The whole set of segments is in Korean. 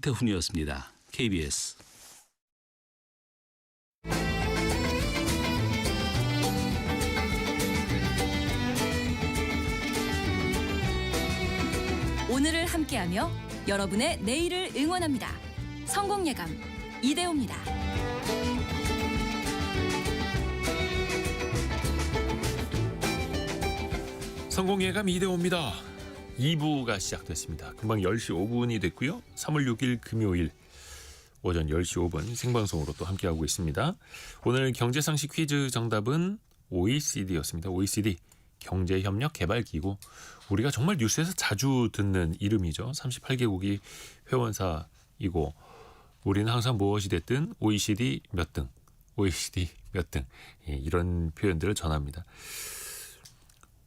정태훈이었습니다. KBS. 오늘을 함께하며 여러분의 내일을 응원합니다. 성공예감 이대호입니다. 성공예감 이대호입니다. 2부가 시작됐습니다. 금방 10시 5분이 됐고요. 3월 6일 금요일 오전 10시 5분 생방송으로 또 함께하고 있습니다. 오늘 경제상식 퀴즈 정답은 OECD였습니다. OECD 경제협력개발기구. 우리가 정말 뉴스에서 자주 듣는 이름이죠. 38개국이 회원사이고 우리는 항상 무엇이 됐든 OECD 몇 등, OECD 몇 등, 이런 표현들을 전합니다.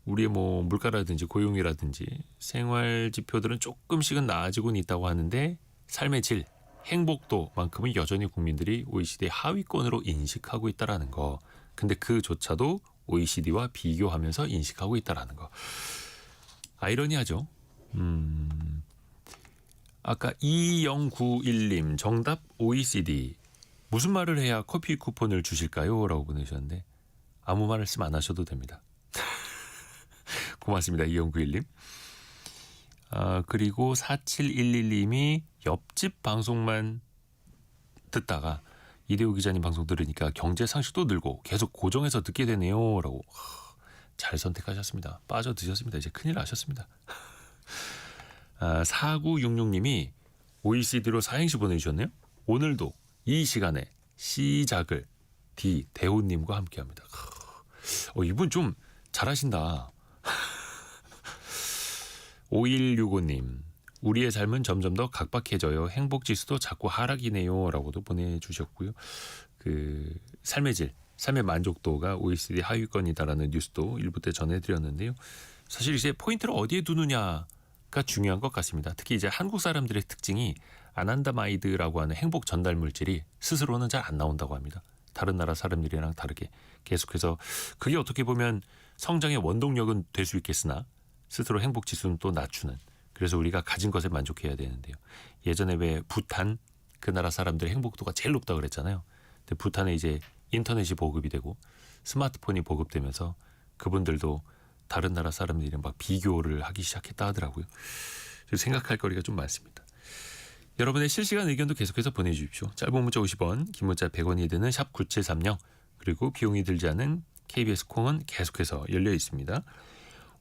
우리의 뭐 물가라든지 고용이라든지 생활 지표들은 조금씩은 나아지고는 있다고 하는데 삶의 질, 행복도만큼은 여전히 국민들이 OECD 하위권으로 인식하고 있다라는 거. 근데 그조차도 OECD와 비교하면서 인식하고 있다라는 거. 아이러니하죠. 아까 2091님 정답 OECD. 무슨 말을 해야 커피 쿠폰을 주실까요? 라고 보내주셨는데 아무 말씀 안 하셔도 됩니다. 고맙습니다. 2091님. 그리고 4711님이 옆집 방송만 듣다가 이대호 기자님 방송 들으니까 경제 상식도 늘고 계속 고정해서 듣게 되네요. 라고. 잘 선택하셨습니다. 빠져드셨습니다. 이제 큰일 나셨습니다. 4966님이 OECD로 사행시 보내주셨네요. 오늘도 이 시간에 시작을 대호님과 함께합니다. 이분 좀 잘하신다. 5165님. 우리의 삶은 점점 더 각박해져요. 행복지수도 자꾸 하락이네요. 라고도 보내주셨고요. 삶의 질, 삶의 만족도가 OECD 하위권이다라는 뉴스도 일부 때 전해드렸는데요. 사실 이제 포인트를 어디에 두느냐가 중요한 것 같습니다. 특히 이제 한국 사람들의 특징이 아난다마이드라고 하는 행복 전달 물질이 스스로는 잘 안 나온다고 합니다. 다른 나라 사람들이랑 다르게. 계속해서 그게 어떻게 보면 성장의 원동력은 될 수 있겠으나 스스로 행복지수는 또 낮추는. 그래서 우리가 가진 것에 만족해야 되는데요. 예전에 왜 부탄 그 나라 사람들의 행복도가 제일 높다고 그랬잖아요. 근데 부탄에 이제 인터넷이 보급이 되고 스마트폰이 보급되면서 그분들도 다른 나라 사람들이랑 막 비교를 하기 시작했다 하더라고요. 생각할 거리가 좀 많습니다. 여러분의 실시간 의견도 계속해서 보내주십시오. 짧은 문자 50원, 긴 문자 100원이 드는 샵 9730 그리고 비용이 들지 않은 KBS 콩은 계속해서 열려 있습니다.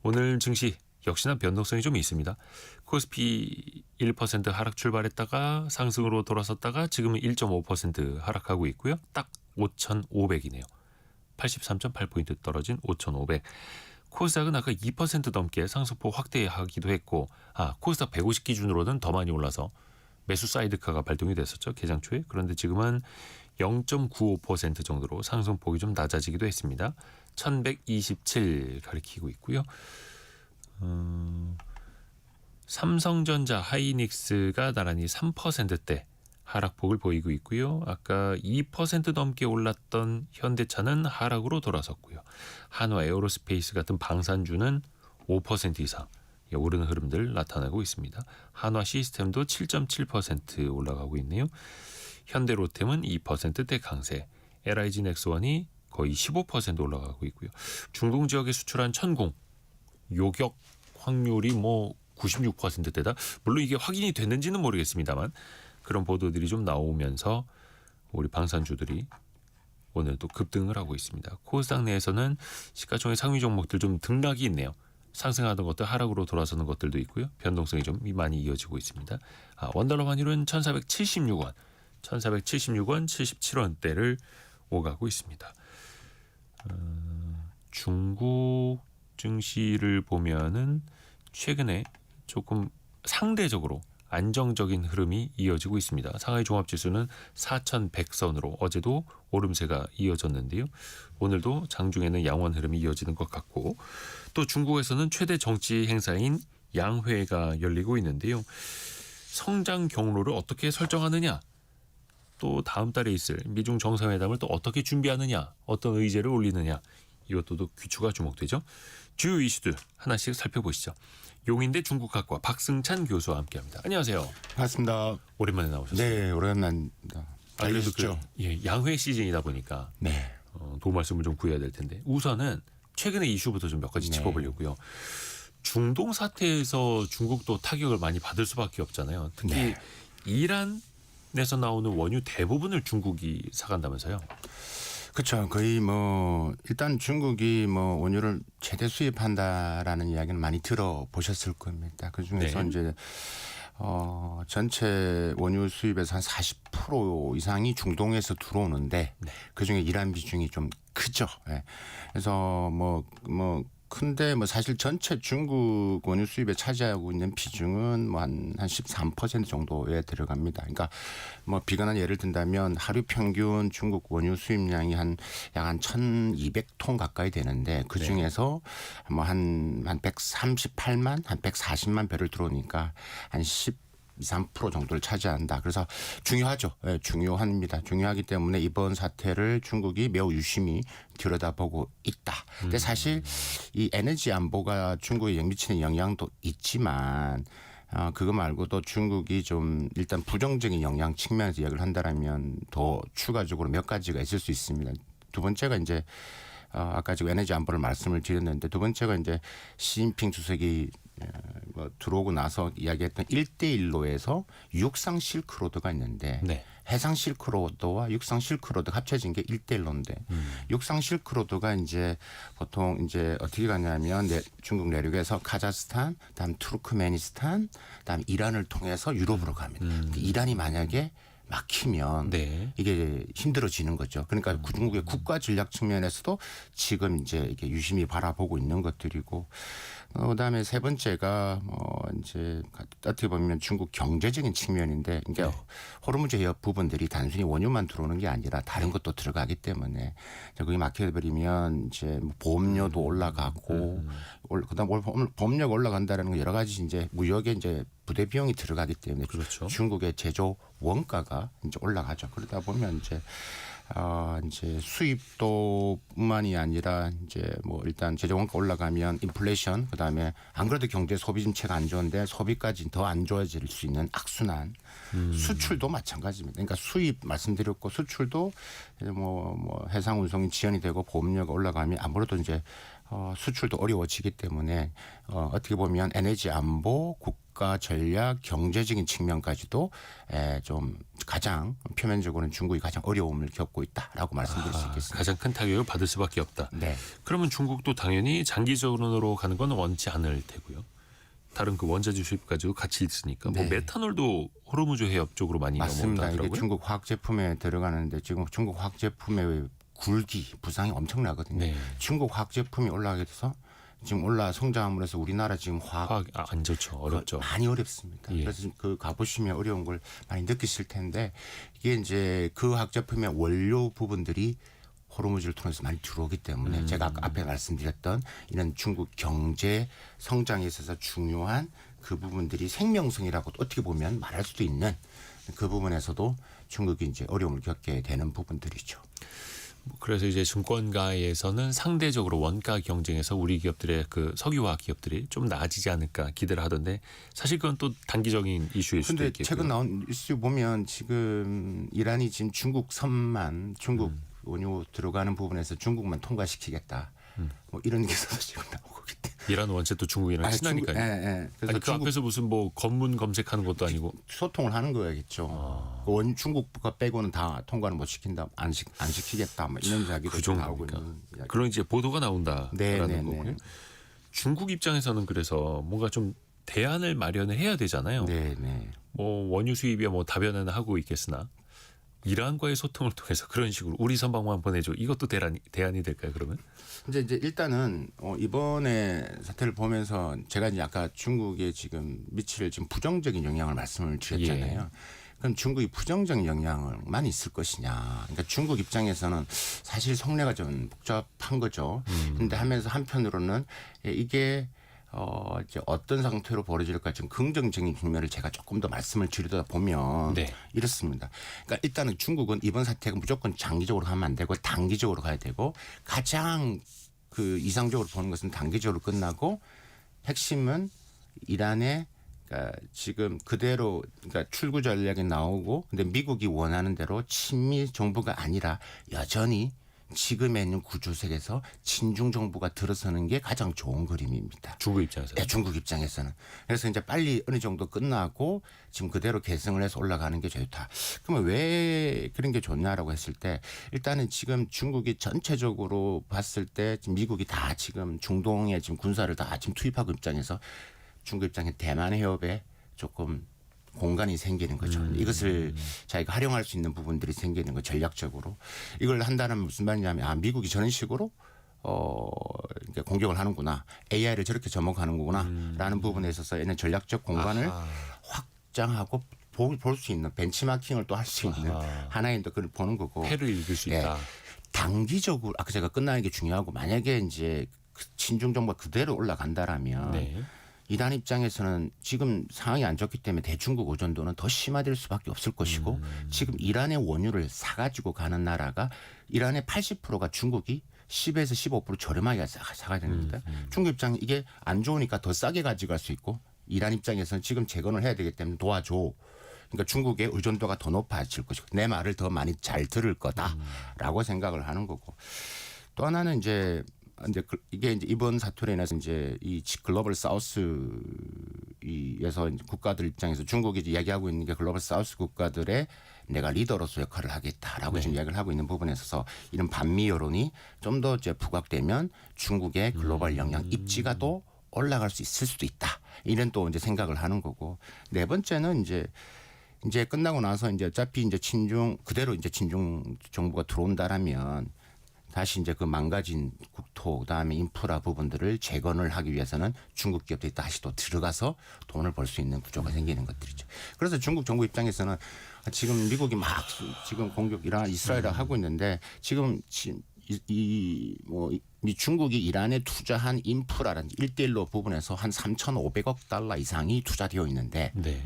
오늘 증시 역시나 변동성이 좀 있습니다. 코스피 1% 하락 출발했다가 상승으로 돌아섰다가 지금은 1.5% 하락하고 있고요. 딱 5,500이네요. 83.8포인트 떨어진 5,500. 코스닥은 아까 2% 넘게 상승폭 확대하기도 했고 코스닥 150 기준으로는 더 많이 올라서 매수 사이드카가 발동이 됐었죠. 개장 초에. 그런데 지금은 0.95% 정도로 상승폭이 좀 낮아지기도 했습니다. 1127 가리키고 있고요. 삼성전자, 하이닉스가 나란히 3%대 하락폭을 보이고 있고요. 아까 2% 넘게 올랐던 현대차는 하락으로 돌아섰고요. 한화 에어로스페이스 같은 방산주는 5% 이상 오르는 흐름들 나타나고 있습니다. 한화 시스템도 7.7% 올라가고 있네요. 현대로템은 2%대 강세, LIG 넥스원이 거의 15% 올라가고 있고요. 중동 지역에 수출한 천공, 요격 확률이 96%대다. 물론 이게 확인이 됐는지는 모르겠습니다만 그런 보도들이 좀 나오면서 우리 방산주들이 오늘 또 급등을 하고 있습니다. 코스닥 내에서는 시가총액 상위 종목들 좀 등락이 있네요. 상승하던 것들 하락으로 돌아서는 것들도 있고요. 변동성이 좀 많이 이어지고 있습니다. 원달러 환율은 1476원, 77원대를 오가고 있습니다. 중국 증시를 보면은 최근에 조금 상대적으로 안정적인 흐름이 이어지고 있습니다. 상하이 종합지수는 4,100선으로 어제도 오름세가 이어졌는데요. 오늘도 장중에는 양원 흐름이 이어지는 것 같고 또 중국에서는 최대 정치 행사인 양회가 열리고 있는데요. 성장 경로를 어떻게 설정하느냐, 또 다음 달에 있을 미중 정상회담을 또 어떻게 준비하느냐, 어떤 의제를 올리느냐, 이것도 귀추가 주목되죠. 주요 이슈들 하나씩 살펴보시죠. 용인대 중국학과 박승찬 교수와 함께합니다. 안녕하세요. 반갑습니다. 오랜만에 나오셨어요. 네, 오랜만입니다. 그래도 알려주죠. 양회 시즌이다 보니까 네. 도움 말씀을 좀 구해야 될 텐데 우선은 최근의 이슈부터 좀 몇 가지 네. 짚어보려고요. 중동 사태에서 중국도 타격을 많이 받을 수밖에 없잖아요. 특히 네. 이란에서 나오는 원유 대부분을 중국이 사간다면서요. 그렇죠. 거의 뭐 일단 중국이 뭐 원유를 최대 수입한다라는 이야기는 많이 들어보셨을 겁니다. 그 중에서 네. 이제 전체 원유 수입에서 한 40% 이상이 중동에서 들어오는데 네. 그중에 이란 비중이 좀 크죠. 예. 그래서 근데 뭐 사실 전체 중국 원유 수입에 차지하고 있는 비중은 뭐 한 13% 정도에 들어갑니다. 그러니까 뭐 비근한 예를 든다면 하루 평균 중국 원유 수입량이 약 한 1,200톤 가까이 되는데 그 중에서 뭐 한 138만, 한 140만 배를 들어오니까 한 3% 정도를 차지한다. 그래서 중요하죠. 네, 중요합니다. 중요하기 때문에 이번 사태를 중국이 매우 유심히 들여다보고 있다. 근데 사실 이 에너지 안보가 중국에 미치는 영향도 있지만 그거 말고도 중국이 좀 일단 부정적인 영향 측면에서 이야기를 한다라면 더 추가적으로 몇 가지가 있을 수 있습니다. 두 번째가 이제 아까 지금 에너지 안보를 말씀을 드렸는데 두 번째가 이제 시진핑 주석이 들어오고 나서 이야기했던 1대1로에서 육상 실크로드가 있는데 네. 해상 실크로드와 육상 실크로드가 합쳐진 게 1대1로인데 육상 실크로드가 이제 보통 이제 어떻게 가냐면 중국 내륙에서 카자흐스탄, 다음 투르크메니스탄, 다음 이란을 통해서 유럽으로 갑니다. 이란이 만약에 막히면 네. 이게 힘들어지는 거죠. 그러니까 중국의 국가 전략 측면에서도 지금 이제 이게 유심히 바라보고 있는 것들이고, 그다음에 세 번째가 이제 어떻게 보면 중국 경제적인 측면인데, 그러니까 호르무즈 해협 부분들이 단순히 원유만 들어오는 게 아니라 다른 것도 들어가기 때문에 거기 막혀버리면 이제 보험료도 올라가고, 그다음 보험료가 올라간다라는 건 여러 가지 이제 무역에 이제 부대 비용이 들어가기 때문에 그렇죠. 중국의 제조 원가가 이제 올라가죠. 그러다 보면 이제 수입도뿐만이 아니라 이제 뭐 일단 제조 원가 올라가면 인플레이션, 그다음에 안 그래도 경제 소비 정체가 안 좋은데 소비까지 더 안 좋아질 수 있는 악순환. 수출도 마찬가지입니다. 그러니까 수입 말씀드렸고 수출도 뭐 해상 운송이 지연이 되고 보험료가 올라가면 아무래도 이제 수출도 어려워지기 때문에 어떻게 보면 에너지 안보, 국가 전략, 경제적인 측면까지도 좀 가장 표면적으로는 중국이 가장 어려움을 겪고 있다라고 말씀드릴 수 있겠습니다. 가장 큰 타격을 받을 수밖에 없다. 네. 그러면 중국도 당연히 장기적으로 가는 건 원치 않을 테고요. 다른 그 원자재 수입 가지고 같이 있으니까 뭐 네. 메탄올도 호르무즈 해협 쪽으로 많이 맞습니다. 이게 넘어온다더라고요. 중국 화학 제품에 들어가는데 지금 중국 화학 제품의 굴기 부상이 엄청나거든요. 네. 중국 화학 제품이 올라가게 돼서 지금 성장함으로 해서 우리나라 지금 화학 안 좋죠. 어렵죠. 많이 어렵습니다. 예. 그래서 그 가보시면 어려운 걸 많이 느끼실 텐데 이게 이제 그 화학 제품의 원료 부분들이 호르무즈를 통해서 많이 들어오기 때문에 제가 아까 앞에 말씀드렸던 이런 중국 경제 성장에 있어서 중요한 그 부분들이 생명성이라고 어떻게 보면 말할 수도 있는 그 부분에서도 중국이 이제 어려움을 겪게 되는 부분들이죠. 그래서 이제 증권가에서는 상대적으로 원가 경쟁에서 우리 기업들의 그 석유화학 기업들이 좀 나아지지 않을까 기대를 하던데 사실 그건 또 단기적인 이슈일 수도 그런데 있겠고요. 최근 나온 이슈 보면 지금 이란이 지금 중국 선만 중국 원유 들어가는 부분에서 중국만 통과시키겠다. 뭐 이런 기사도 지금 나오고 있기 때문에. 이란 원체 또 중국이랑 친하니까요. 그래서 아니 그 앞에서 무슨 뭐 검문 검색하는 것도 아니고 소통을 하는 거겠죠. 중국가 빼고는 다 통과는 못 시킨다, 안 시키겠다, 뭐 이런 이야기도 그 나오고 정도입니까? 있는 이야기. 그런 이제 보도가 나온다라는 네. 거고요. 중국 입장에서는 그래서 뭔가 좀 대안을 마련을 해야 되잖아요. 네. 뭐 원유 수입이야 뭐 다변화는 하고 있겠으나 이란과의 소통을 통해서 그런 식으로 우리 선박만 보내줘. 이것도 대안이 될까요? 그러면? 이제 일단은 이번에 사태를 보면서 제가 이제 아까 중국에 지금 미칠 지금 부정적인 영향을 말씀을 드렸잖아요. 예. 그럼 중국이 부정적인 영향만 있을 것이냐. 그러니까 중국 입장에서는 사실 속내가 좀 복잡한 거죠. 그런데 하면서 한편으로는 이게 이제 어떤 상태로 벌어질까 좀 긍정적인 측면을 제가 조금 더 말씀을 드리다 보면 네. 이렇습니다. 그러니까 일단은 중국은 이번 사태가 무조건 장기적으로 가면 안 되고 단기적으로 가야 되고 가장 그 이상적으로 보는 것은 단기적으로 끝나고 핵심은 이란의 그러니까 지금 그대로 그러니까 출구 전략이 나오고 근데 미국이 원하는 대로 친미 정부가 아니라 여전히 지금에 있는 구조색에서 친중 정부가 들어서는 게 가장 좋은 그림입니다. 중국 입장에서. 네, 중국 입장에서는. 그래서 이제 빨리 어느 정도 끝나고 지금 그대로 계승을 해서 올라가는 게 좋다. 그러면 왜 그런 게 좋냐라고 했을 때 일단은 지금 중국이 전체적으로 봤을 때 지금 미국이 다 지금 중동에 지금 군사를 다 지금 투입하고 입장에서 중국 입장에 대만 해협에 조금 공간이 생기는 거죠. 이것을 자기가 활용할 수 있는 부분들이 생기는 거 전략적으로. 이걸 한다는 무슨 말이냐면 미국이 저런 식으로 그러니까 공격을 하는구나. AI를 저렇게 접목하는구나라는 부분에 있어서 얘는 전략적 공간을 확장하고 볼 수 있는 벤치마킹을 또 할 수 있는 하나의 또 그걸 보는 거고. 패를 읽을 수 예. 있다. 단기적으로 아까 제가 끝나는 게 중요하고 만약에 이제 친중 정부가 그대로 올라간다라면 네. 이란 입장에서는 지금 상황이 안 좋기 때문에 대중국 의존도는 더 심화될 수밖에 없을 것이고 지금 이란의 원유를 사가지고 가는 나라가 이란의 80%가 중국이 10에서 15% 저렴하게 사가야 됩니다. 중국 입장에 이게 안 좋으니까 더 싸게 가져갈 수 있고 이란 입장에서는 지금 재건을 해야 되기 때문에 도와줘. 그러니까 중국의 의존도가 더 높아질 것이고 내 말을 더 많이 잘 들을 거다라고 생각을 하는 거고 또 하나는 이제 이게 이제 이번 사태로 인해서 이제 이 글로벌 사우스에서 국가들 입장에서 중국이 이야기하고 있는 게 글로벌 사우스 국가들의 내가 리더로서 역할을 하겠다라고 네. 지금 이야기를 하고 있는 부분에 있어서 이런 반미 여론이 좀 더 이제 부각되면 중국의 글로벌 영향 입지가 또 올라갈 수 있을 수도 있다. 이런 또 이제 생각을 하는 거고 네 번째는 이제 끝나고 나서 이제 어차피 이제 그대로 이제 친중 정부가 들어온다라면 다시 이제 그 망가진 국토 그다음에 인프라 부분들을 재건을 하기 위해서는 중국 기업들이 다시 또 들어가서 돈을 벌 수 있는 구조가 생기는 것들이죠. 그래서 중국 정부 입장에서는 지금 미국이 막 지금 공격 이스라엘을 하고 있는데 지금 이 중국이 이란에 투자한 인프라라든지 1대1로 부분에서 한 3,500억 달러 이상이 투자되어 있는데 네.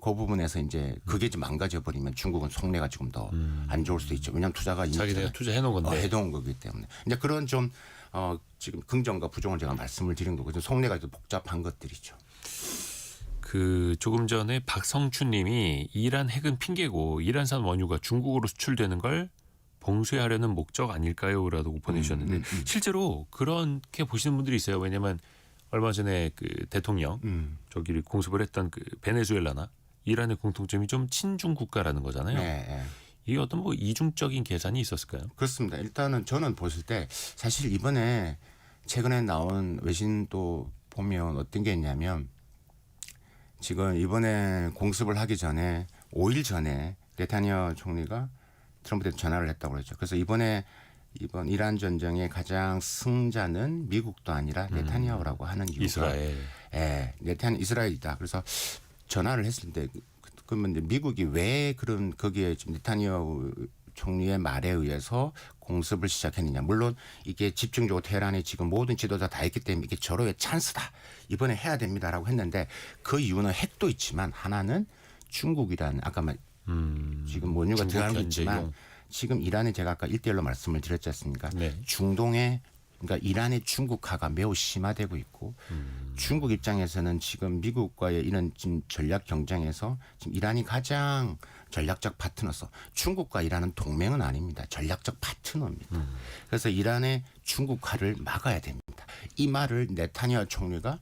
그 부분에서 이제 그게 좀 망가져 버리면 중국은 속내가 조금 더 안 좋을 수도 있죠. 왜냐하면 투자가 자기네가 투자해 놓은 건데. 해놓은 거기 때문에. 이제 그런 좀 지금 긍정과 부정을 제가 말씀을 드린 거고 좀 속내가 좀 복잡한 것들이죠. 그 조금 전에 박성춘님이 이란 핵은 핑계고 이란산 원유가 중국으로 수출되는 걸 봉쇄하려는 목적 아닐까요?라고 보내주셨는데 실제로 그렇게 보시는 분들이 있어요. 왜냐하면 얼마 전에 그 대통령 저기를 공습을 했던 그 베네수엘라나 이란의 공통점이 좀 친중 국가라는 거잖아요. 네, 네. 이게 어떤 뭐 이중적인 계산이 있었을까요? 그렇습니다. 일단은 저는 보실 때 사실 이번에 최근에 나온 외신 또 보면 어떤 게 있냐면 지금 이번에 공습을 하기 전에 5일 전에 네타냐후 총리가 트럼프 대통령 전화를 했다고 그랬죠. 그래서 이번 이란 전쟁의 가장 승자는 미국도 아니라 네타냐후라고 하는 이유가 이스라엘. 예, 네타냐후 이스라엘이다. 그래서 전화를 했을 때 그러면 이제 미국이 왜 그런 거기에 지금 네타냐후 총리의 말에 의해서 공습을 시작했느냐. 물론 이게 집중적으로 테헤란이 지금 모든 지도자 다 했기 때문에 이게 절호의 찬스다. 이번에 해야 됩니다라고 했는데 그 이유는 핵도 있지만 하나는 중국이라는 아까 지금 원유가 들어가는 거 있지만 지금 이란에 제가 아까 1대1로 말씀을 드렸지 않습니까? 네. 중동에 그러니까 이란의 중국화가 매우 심화되고 있고 중국 입장에서는 지금 미국과의 이런 지금 전략 경쟁에서 지금 이란이 가장 전략적 파트너서 중국과 이란은 동맹은 아닙니다. 전략적 파트너입니다. 그래서 이란의 중국화를 막아야 됩니다. 이 말을 네타냐후 총리가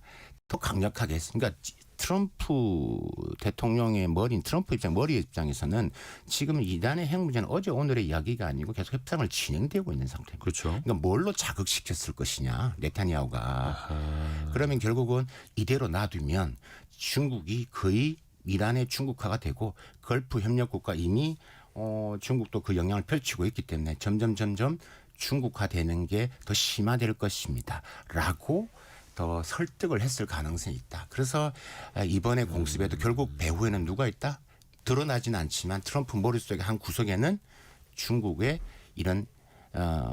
더 강력하게 했습니다. 그러니까 트럼프 대통령의 트럼프 머리 입장에서는 지금 이란의 핵 문제는 어제 오늘의 이야기가 아니고 계속 협상을 진행되고 있는 상태입니다. 그렇죠. 그러니까 뭘로 자극시켰을 것이냐 네타냐후가. 그러면 결국은 이대로 놔두면 중국이 거의 이란의 중국화가 되고 걸프 협력국가 이미 중국도 그 영향을 펼치고 있기 때문에 점점 중국화되는 게 더 심화될 것입니다. 라고 더 설득을 했을 가능성이 있다. 그래서 이번에 공습에도 결국 배후에는 누가 있다? 드러나지는 않지만 트럼프 머릿속의 한 구석에는 중국의 이런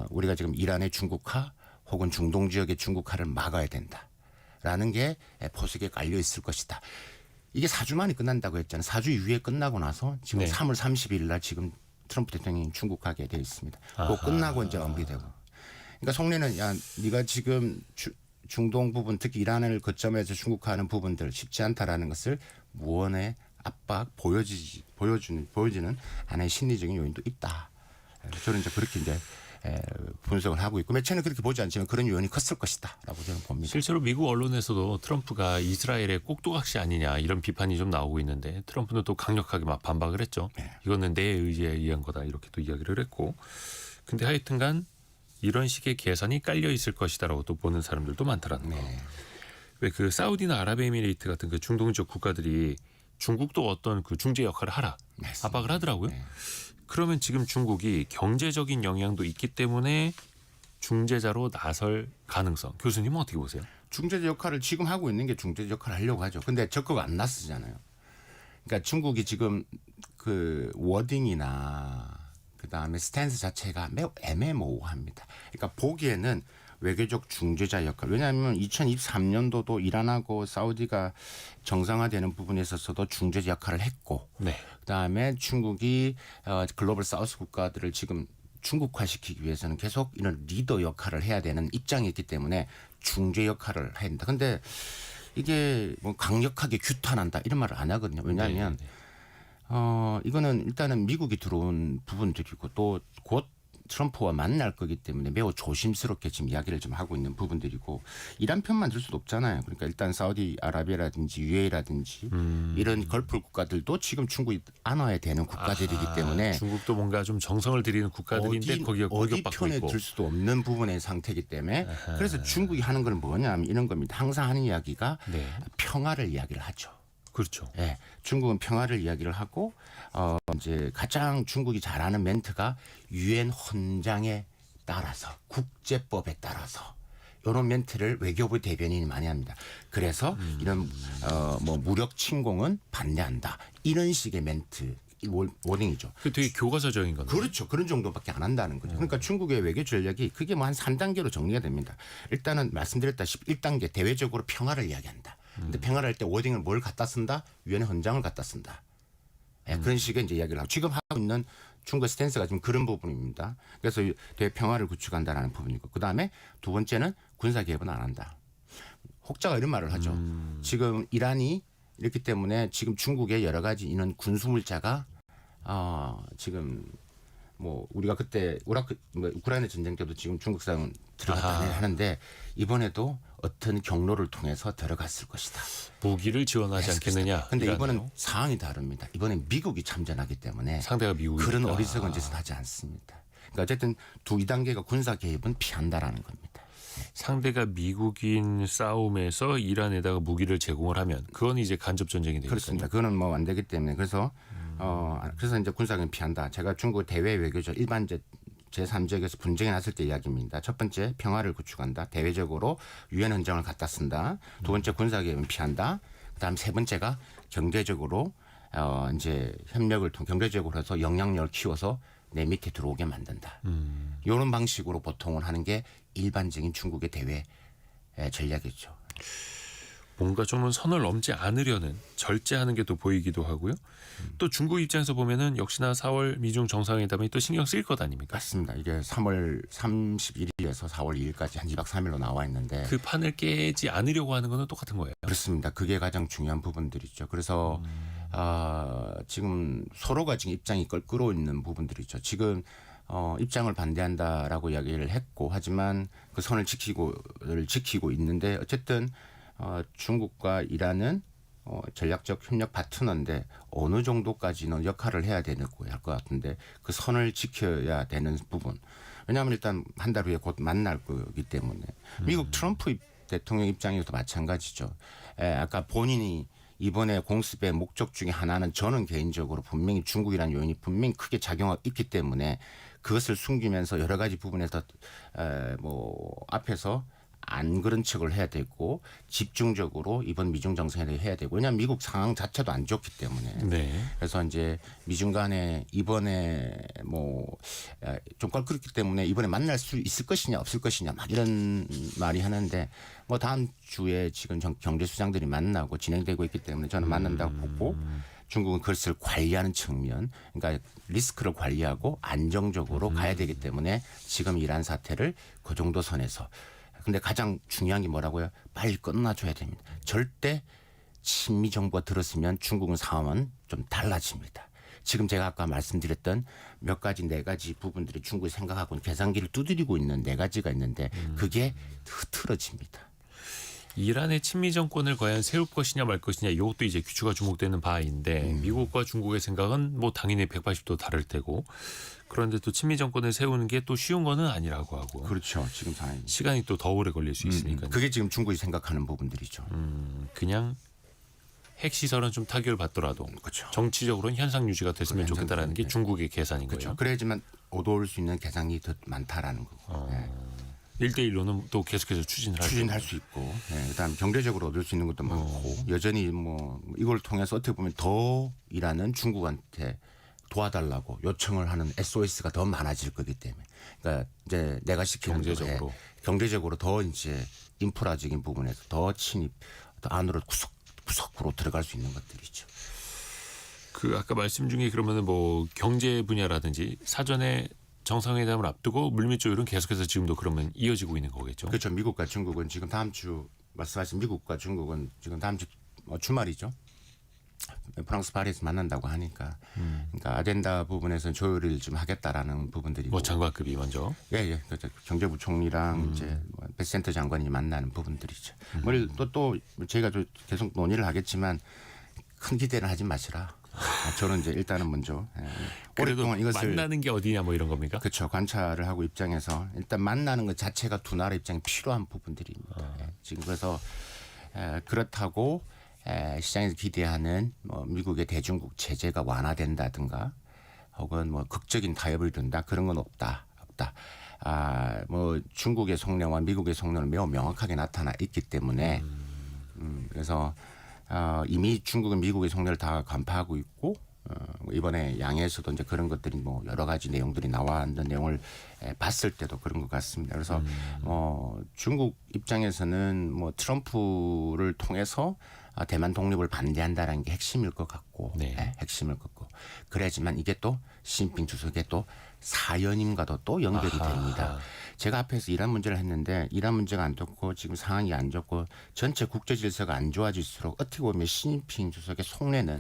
우리가 지금 이란의 중국화 혹은 중동 지역의 중국화를 막아야 된다라는 게 포석에 깔려 있을 것이다. 이게 4주 만에 끝난다고 했잖아요. 4주 이후에 끝나고 나서 지금 네. 3월 30일 날 지금 트럼프 대통령이 중국하게 되어 있습니다. 그 끝나고 이제 엄비되고. 그러니까 속내는 야 네가 지금 중동 부분 특히 이란을 거점에서 중국화하는 부분들 쉽지 않다라는 것을 무언의 압박 보여지는 하나의 심리적인 요인도 있다. 저는 이제 그렇게 이제 분석을 하고 있고 매체는 그렇게 보지 않지만 그런 요인이 컸을 것이다라고 저는 봅니다. 실제로 미국 언론에서도 트럼프가 이스라엘의 꼭두각시 아니냐 이런 비판이 좀 나오고 있는데 트럼프는 또 강력하게 막 반박을 했죠. 네. 이거는 내 의지에 의한 거다 이렇게 또 이야기를 했고 근데 하여튼간 이런 식의 계산이 깔려 있을 것이다라고 또 보는 사람들도 많더라는 거. 네. 왜 그 사우디나 아랍에미레이트 같은 그 중동 지역 국가들이 중국도 어떤 그 중재 역할을 하라 맞습니다. 압박을 하더라고요. 네. 그러면 지금 중국이 경제적인 영향도 있기 때문에 중재자로 나설 가능성. 교수님은 어떻게 보세요? 중재자 역할을 지금 하고 있는 게 중재자 역할을 하려고 하죠. 근데 적극 안 나서잖아요. 그러니까 중국이 지금 그 워딩이나 그다음에 스탠스 자체가 매우 애매모호합니다. 그러니까 보기에는 외교적 중재자 역할. 왜냐하면 2023년도도 이란하고 사우디가 정상화되는 부분에 있어서도 중재자 역할을 했고 네. 그다음에 중국이 글로벌 사우스 국가들을 지금 중국화시키기 위해서는 계속 이런 리더 역할을 해야 되는 입장이 있기 때문에 중재 역할을 해야 된다. 근데 이게 뭐 강력하게 규탄한다 이런 말을 안 하거든요. 왜냐하면 네. 이거는 일단은 미국이 들어온 부분들이고 또 곧 트럼프와 만날 거기 때문에 매우 조심스럽게 지금 이야기를 좀 하고 있는 부분들이고 이란 편만 들 수도 없잖아요. 그러니까 일단 사우디아라비아라든지 UAE라든지 이런 걸프 국가들도 지금 중국이 안와야 되는 국가들이기 때문에 중국도 뭔가 좀 정성을 들이는 국가들인데 거기가 어디 공격받고 편에 있고. 들 수도 없는 부분의 상태이기 때문에 그래서 중국이 하는 건 뭐냐면 이런 겁니다. 항상 하는 이야기가 네. 평화를 이야기를 하죠. 그렇죠. 예, 중국은 평화를 이야기를 하고 이제 가장 중국이 잘하는 멘트가 유엔 헌장에 따라서 국제법에 따라서 이런 멘트를 외교부 대변인이 많이 합니다. 그래서 이런 뭐 무력 침공은 반대한다 이런 식의 멘트 워딩이죠. 그 되게 교과서적인 건데. 그렇죠. 그런 정도밖에 안 한다는 거죠. 그러니까 중국의 외교 전략이 그게 뭐 한 3단계로 정리가 됩니다. 일단은 말씀드렸다시피 1단계 대외적으로 평화를 이야기한다. 근데 평화를 할 때 워딩을 뭘 갖다 쓴다? 유엔의 헌장을 갖다 쓴다. 예, 그런 식의 이제 이야기를 하고 지금 하고 있는 중국의 스탠스가 지금 그런 부분입니다. 그래서 대외 평화를 구축한다라는 부분이고 그다음에 두 번째는 군사 개입은 안 한다. 혹자가 이런 말을 하죠. 지금 이란이 이렇기 때문에 지금 중국의 여러 가지 이런 군수 물자가 지금 뭐 우리가 그때 우크라이나 전쟁 때도 지금 중국산 들어갔다 하는데 이번에도 어떤 경로를 통해서 들어갔을 것이다. 무기를 지원하지 않겠느냐. 그런데 이번은 이라네요. 상황이 다릅니다. 이번엔 미국이 참전하기 때문에 상대가 미국이니까. 그런 어리석은 짓은 하지 않습니다. 그러니까 어쨌든 2단계가 군사 개입은 피한다라는 겁니다. 상대가 미국인 싸움에서 이란에다가 무기를 제공을 하면 그건 이제 간접 전쟁이 되니까요. 그렇습니다. 그거는 뭐 안 되기 때문에 그래서 이제 군사개입 피한다. 제가 중국 대외 외교적 일반 제3지역에서 분쟁이 났을 때 이야기입니다. 첫 번째 평화를 구축한다. 대외적으로 유엔 헌장을 갖다 쓴다. 두 번째 군사개입은 피한다. 그다음 세 번째가 경제적으로 이제 협력을 통해 경제적으로 해서 영향력을 키워서 내 밑에 들어오게 만든다. 이런 방식으로 보통은 하는 게 일반적인 중국의 대외 전략이죠. 뭔가 좀 선을 넘지 않으려는 절제하는 게 또 보이기도 하고요. 또 중국 입장에서 보면은 역시나 4월 미중 정상회담이 또 신경 쓰일 것 아닙니까? 맞습니다. 이게 3월 31일에서 4월 2일까지 한 2박 3일로 나와 있는데 그 판을 깨지 않으려고 하는 거는 똑같은 거예요. 그렇습니다. 그게 가장 중요한 부분들이죠. 그래서 지금 서로가 지금 입장이 껄끄러워 있는 부분들이죠. 지금 입장을 반대한다라고 이야기를 했고 하지만 그 선을 지키고 있는데 어쨌든 중국과 이란은 전략적 협력 파트너인데 어느 정도까지는 역할을 해야 되는 거야 할 것 같은데 그 선을 지켜야 되는 부분. 왜냐하면 일단 한 달 후에 곧 만날 거기 때문에 미국 트럼프 대통령 입장에서도 마찬가지죠. 아까 본인이 이번에 공습의 목적 중에 하나는 저는 개인적으로 분명히 중국이라는 요인이 분명히 크게 작용하고 있기 때문에 그것을 숨기면서 여러 가지 부분에서 뭐 앞에서 안 그런 척을 해야 되고 집중적으로 이번 미중 정상회담을 해야 되고 왜냐하면 미국 상황 자체도 안 좋기 때문에 네. 그래서 이제 미중 간에 이번에 뭐 좀 껄끄럽기 때문에 이번에 만날 수 있을 것이냐 없을 것이냐 막 이런 말이 하는데 뭐 다음 주에 지금 경제 수장들이 만나고 진행되고 있기 때문에 저는 만난다고 보고 중국은 그것을 관리하는 측면, 그러니까 리스크를 관리하고 안정적으로 가야 되기 때문에 지금 이란 사태를 그 정도 선에서. 근데 가장 중요한 게 뭐라고요? 빨리 끝나줘야 됩니다. 절대 친미 정부가 들었으면 중국은 상황은 좀 달라집니다. 지금 제가 아까 말씀드렸던 몇 가지 네 가지 부분들이 중국이 생각하고 계산기를 두드리고 있는 네 가지가 있는데 그게 흐트러집니다. 이란의 친미 정권을 과연 세울 것이냐 말 것이냐 이것도 이제 귀추가 주목되는 바인데 미국과 중국의 생각은 뭐 당연히 180도 다를 테고 그런데 또 친미 정권을 세우는 게 또 쉬운 거는 아니라고 하고 그렇죠. 지금 상황이. 시간이 또 더 오래 걸릴 수 있으니까 그게 지금 중국이 생각하는 부분들이죠. 그냥 핵시설은 좀 타결을 받더라도 그렇죠. 정치적으로는 현상 유지가 됐으면 현상 좋겠다라는 게 유지. 중국의 계산인 그렇죠. 거예요. 그래야지만 얻어올 수 있는 계산이 더 많다라는 거고. 네. 1대1로는 또 계속해서 추진을 할 추진할 수 있고, 그다음 경제적으로 얻을 수 있는 것도 많고, 여전히 뭐 이걸 통해서 어떻게 보면 더 이란은 중국한테 도와달라고 요청을 하는 SOS가 더 많아질 거기 때문에, 그러니까 이제 내가 시키는 경제적으로. 거에 경제적으로 더 이제 인프라적인 부분에서 더 침입, 더 안으로 구석구로 들어갈 수 있는 것들이죠. 그 아까 말씀 중에 그러면은 뭐 경제 분야라든지 사전에 정상회담을 앞두고 물밑 조율은 계속해서 지금도 그러면 이어지고 있는 거겠죠. 그렇죠. 미국과 중국은 지금 다음 주 말씀하신 미국과 중국은 지금 다음 주 주말이죠. 프랑스 파리에서 만난다고 하니까, 그러니까 아젠다 부분에서 조율을 좀 하겠다라는 부분들이고. 뭐 장관급이 먼저. 예. 그렇죠. 경제부총리랑 이제 뭐 베센터 장관이 만나는 부분들이죠. 또 저희가 계속 논의를 하겠지만 큰 기대는 하지 마시라. 저는 이제 일단은 먼저 그래도 오랫동안 이것을 만나는 게 어디냐 뭐 이런 겁니까? 그렇죠. 관찰을 하고 입장에서 일단 만나는 것 자체가 두 나라 입장에 필요한 부분들입니다. 지금 그래서 그렇다고 시장에서 기대하는 뭐 미국의 대중국 제재가 완화된다든가 혹은 뭐 극적인 타협을 이룬다 그런 건 없다. 뭐 중국의 속내와 미국의 속내는 매우 명확하게 나타나 있기 때문에 그래서 이미 중국은 미국의 속내를 다 간파하고 있고 이번에 양해에서도 이제 그런 것들이 뭐 여러 가지 내용들이 나왔는 내용을 봤을 때도 그런 것 같습니다. 그래서 중국 입장에서는 뭐 트럼프를 통해서 대만 독립을 반대한다는 게 핵심일 것 같고, 핵심일 것 같고, 그래야지만 이게 또 시진핑 주석의 또 사연임과도 또 연결이 됩니다. 제가 앞에서 이란 문제를 했는데 이란 문제가 안 좋고 지금 상황이 안 좋고 전체 국제 질서가 안 좋아질수록 어떻게 보면 시진핑 주석의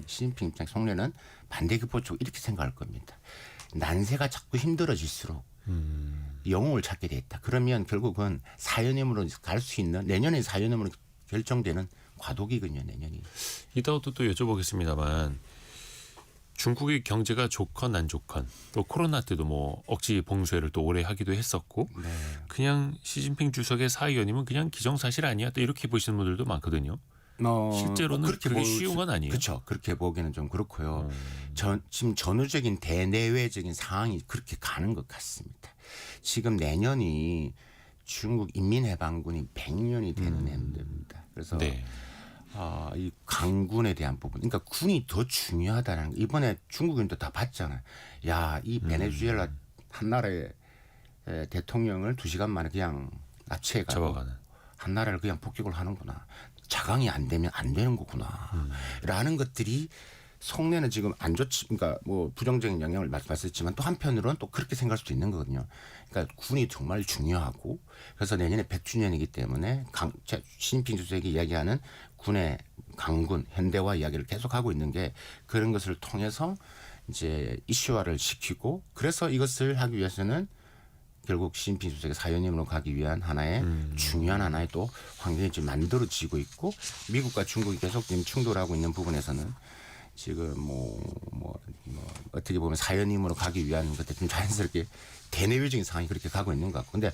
시진핑 입장 속내는 반대급부 쪽 이렇게 생각할 겁니다. 난세가 자꾸 힘들어질수록 영웅을 찾게 돼 있다. 그러면 결국은 사연임으로 갈 수 있는 내년에 사연임으로 결정되는 과도기군요. 내년이. 이따가도 또 여쭤보겠습니다만 중국의 경제가 좋건 안 좋건 또 코로나 때도 뭐 억지 봉쇄를 또 오래 하기도 했었고 그냥 시진핑 주석의 사의원이면 그냥 기정사실 아니야 또 이렇게 보시는 분들도 많거든요. 실제로는 그게 쉬운 건 아니에요. 그렇죠. 그렇게 보기는 좀 그렇고요. 지금 전후적인 대내외적인 상황이 그렇게 가는 것 같습니다. 지금 내년이 중국 인민해방군이 100년이 되는 해입니다. 그래서 이 강군에 대한 부분, 그러니까 군이 더 중요하다는 거. 이번에 중국인도 다 봤잖아요. 야, 이 베네수엘라 한 나라의 대통령을 2시간 만에 그냥 납치해가지고 한 나라를 그냥 폭격을 하는구나. 자강이 안 되면 안 되는 거구나. 라는 것들이 속내는 지금 안 좋지, 그러니까 뭐 부정적인 영향을 말씀하셨지만 또 한편으로는 또 그렇게 생각할 수도 있는 거거든요. 그러니까 군이 정말 중요하고 그래서 내년에 100주년이기 때문에 시진핑 주석이 이야기하는 군의 강군, 현대화 이야기를 계속하고 있는 게 그런 것을 통해서 이제 이슈화를 시키고 그래서 이것을 하기 위해서는 결국 시진핑 주석의 사연임으로 가기 위한 하나의 중요한 하나의 또 환경이 지금 만들어지고 있고 미국과 중국이 계속 지금 충돌하고 있는 부분에서는 지금 뭐 어떻게 보면 사연임으로 가기 위한 것들 좀 자연스럽게 대내외적인 상황이 그렇게 가고 있는 것 같고 근데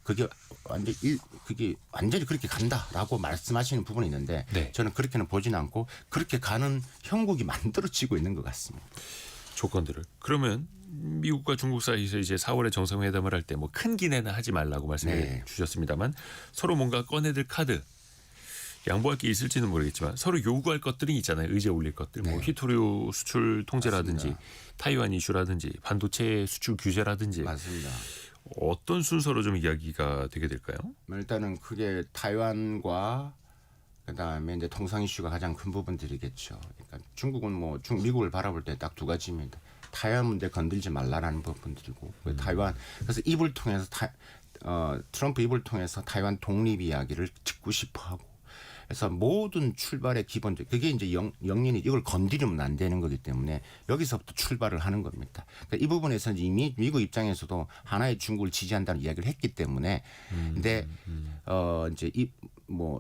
그게 완전히 그렇게 간다라고 말씀하시는 부분이 있는데 저는 그렇게는 보지는 않고 그렇게 가는 형국이 만들어지고 있는 것 같습니다. 조건들을. 그러면 미국과 중국 사이에서 이제 4월에 정상회담을 할 때 뭐 큰 기대는 하지 말라고 말씀해 주셨습니다만 서로 뭔가 꺼내들 카드 양보할 게 있을지는 모르겠지만 서로 요구할 것들이 있잖아요. 의제 올릴 것들. 뭐 휘토류 수출 통제라든지 맞습니다. 타이완 이슈라든지 반도체 수출 규제라든지 맞습니다. 어떤 순서로 좀 이야기가 되게 될까요? 일단은 크게 타이완과 그다음에 이제 통상 이슈가 가장 큰 부분들이겠죠. 그러니까 중국은 뭐 미국을 바라볼 때 딱 두 가지입니다. 타이완 문제 건들지 말라라는 부분들이고 타이완 그래서 입을 통해서 트럼프 입을 통해서 타이완 독립 이야기를 짓고 싶어하고 그래서 모든 출발의 기본적 그게 이제 영린이 이걸 건드리면 안 되는 거기 때문에 여기서부터 출발을 하는 겁니다. 그러니까 이 부분에서는 이미 미국 입장에서도 하나의 중국을 지지한다는 이야기를 했기 때문에 근데 이제 이 뭐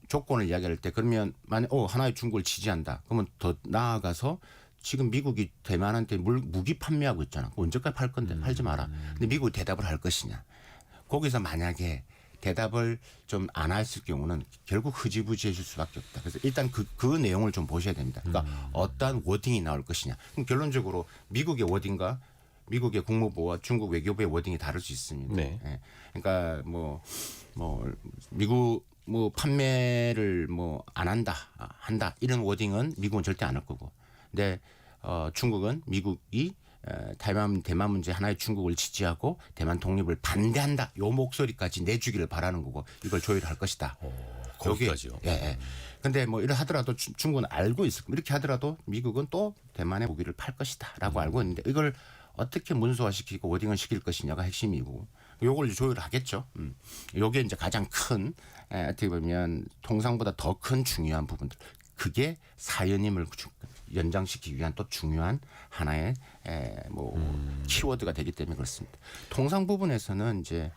조건을 이야기할 때 그러면 만약 하나의 중국을 지지한다. 그러면 더 나아가서 지금 미국이 대만한테 무기 판매하고 있잖아. 언제까지 팔 건데 팔지 마라. 근데 미국이 대답을 할 것이냐. 거기서 만약에 대답을 좀 안 했을 경우는 결국 흐지부지해질 수밖에 없다. 그래서 일단 그 내용을 좀 보셔야 됩니다. 그러니까 어떠한 워딩이 나올 것이냐. 그럼 결론적으로 미국의 워딩과 미국의 국무부와 중국 외교부의 워딩이 다를 수 있습니다. 네. 예. 그러니까 미국 판매를 안 한다 이런 워딩은 미국은 절대 안 할 거고. 근데 중국은 미국이 대만 문제 하나의 중국을 지지하고 대만 독립을 반대한다. 요 목소리까지 내주기를 바라는 거고 이걸 조율할 것이다. 거기까지요. 예. 근데 이래 하더라도 중국은 알고 있을 거고 이렇게 하더라도 미국은 또 대만의 무기를 팔 것이다라고 알고 있는데 이걸 어떻게 문서화시키고 워딩을 시킬 것이냐가 핵심이고 요걸 조율하겠죠. 요게 이제 가장 큰 어떻게 보면 통상보다 더 큰 중요한 부분들. 그게 사연임을 연장시키기 위한 또 중요한 하나의 키워드가 되기 때문에 그렇습니다. 통상 부분에서는 이제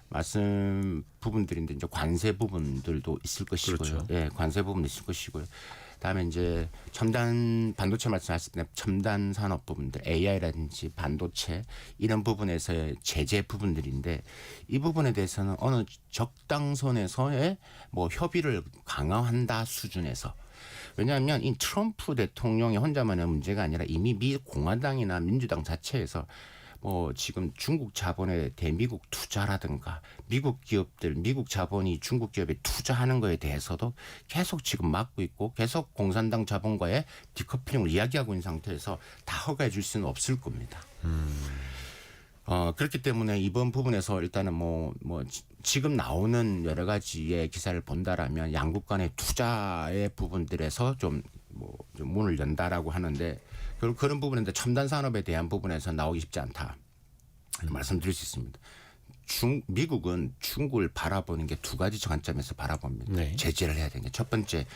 말씀 부분들인데 이제 관세 부분들도 있을 것이고요. 그렇죠. 예, 관세 부분도 있을 것이고요. 그다음에 이제 첨단 반도체 말씀하실 때 첨단 산업 부분들 AI라든지 반도체 이런 부분에서의 제재 부분들인데 이 부분에 대해서는 어느 적당선에서의 협의를 강화한다 수준에서 왜냐하면 이 트럼프 대통령이 혼자만의 문제가 아니라 이미 미 공화당이나 민주당 자체에서 지금 중국 자본의 대미국 투자라든가 미국 기업들, 미국 자본이 중국 기업에 투자하는 거에 대해서도 계속 지금 막고 있고 계속 공산당 자본과의 디커플링을 이야기하고 있는 상태에서 다 허가해 줄 수는 없을 겁니다. 그렇기 때문에 이번 부분에서 일단은 지금 나오는 여러 가지의 기사를 본다라면 양국 간의 투자의 부분들에서 좀 문을 연다라고 하는데 그런 부분인데 첨단 산업에 대한 부분에서 나오기 쉽지 않다. 말씀드릴 수 있습니다. 미국은 중국을 바라보는 게 두 가지 관점에서 바라봅니다. 네. 제재를 해야 되는 게 첫 번째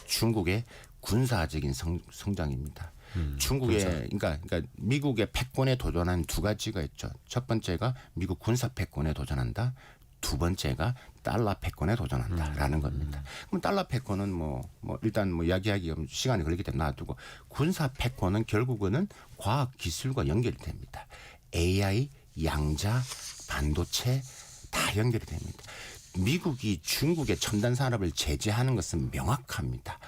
중국의 군사적인 성장입니다. 중국의 그러니까 미국의 패권에 도전하는 두 가지가 있죠. 첫 번째가 미국 군사 패권에 도전한다. 두 번째가 달러 패권에 도전한다라는 겁니다. 그럼 달러 패권은 일단 이야기하기 시간이 걸리기 때문에 놔두고 군사 패권은 결국은 과학 기술과 연결이 됩니다. AI, 양자, 반도체 다 연결이 됩니다. 미국이 중국의 첨단 산업을 제재하는 것은 명확합니다.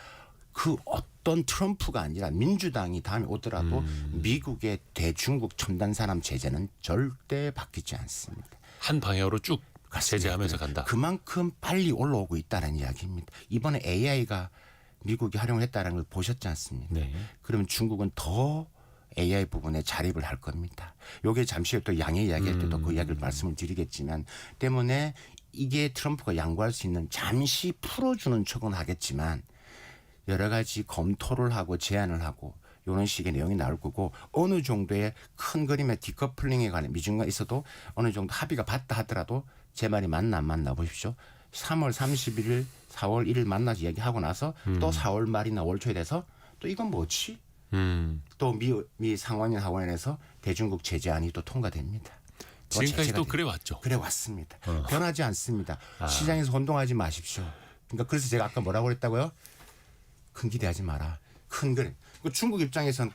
그 어떤 트럼프가 아니라 민주당이 다음에 오더라도 미국의 대중국 첨단 산업 제재는 절대 바뀌지 않습니다. 한 방향으로 쭉 제재하면서 네. 간다. 그만큼 빨리 올라오고 있다는 이야기입니다. 이번에 AI가 미국이 활용을 했다는 걸 보셨지 않습니까? 네. 그러면 중국은 더 AI 부분에 자립을 할 겁니다. 요게 잠시 후에 또 양의 이야기할 때도 그 이야기를 말씀을 드리겠지만 때문에 이게 트럼프가 양보할 수 있는 잠시 풀어주는 척은 하겠지만 여러 가지 검토를 하고 제안을 하고 이런 식의 내용이 나올 거고 어느 정도의 큰 그림의 디커플링에 관한 미중과 있어도 어느 정도 합의가 봤다 하더라도 제 말이 맞나 안 맞나 보십시오. 3월 31일, 4월 1일 만나서 이야기하고 나서 또 4월 말이나 월 초에 돼서 또 이건 뭐지? 또 미 상원인 하원에서 대중국 제재안이 또 통과됩니다. 지금까지 또 그래 왔죠. 그래 왔습니다. 변하지 않습니다. 시장에서 혼동하지 마십시오. 그러니까 그래서 제가 아까 뭐라고 그랬다고요? 큰 기대하지 마라. 큰 그림. 중국 입장에서는